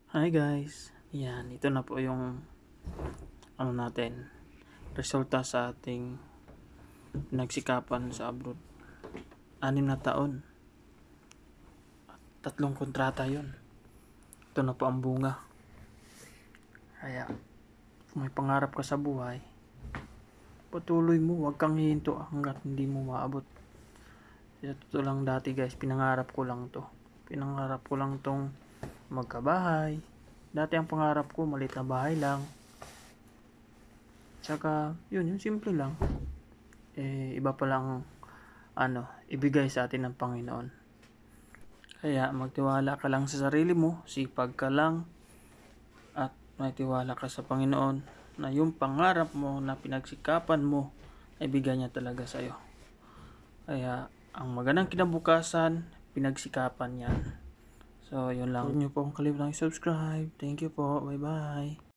Hi guys, yan, ito na po yung natin, resulta sa ating nagsikapan sa abroad. 6 na taon at 3 kontrata yon. Ito na po ang bunga. Kaya kung may pangarap ka sa buhay, patuloy mo, huwag kang hihinto hanggat hindi mo maabot. Sa totoo lang, dati guys, pinangarap ko lang tong magkabahay. Dati ang pangarap ko, maliit na bahay lang. Tsaka, yun, yung simple lang. Iba pa lang ibigay sa atin ng Panginoon. Kaya magtiwala ka lang sa sarili mo, sipag ka lang, at magtiwala ka sa Panginoon na yung pangarap mo na pinagsikapan mo, ay bigay niya talaga sa'yo. Kaya, ang magandang kinabukasan, pinagsikapan yan. So, yun lang. Huwag niyo po akong kalimutan i-subscribe. Thank you po. Bye-bye.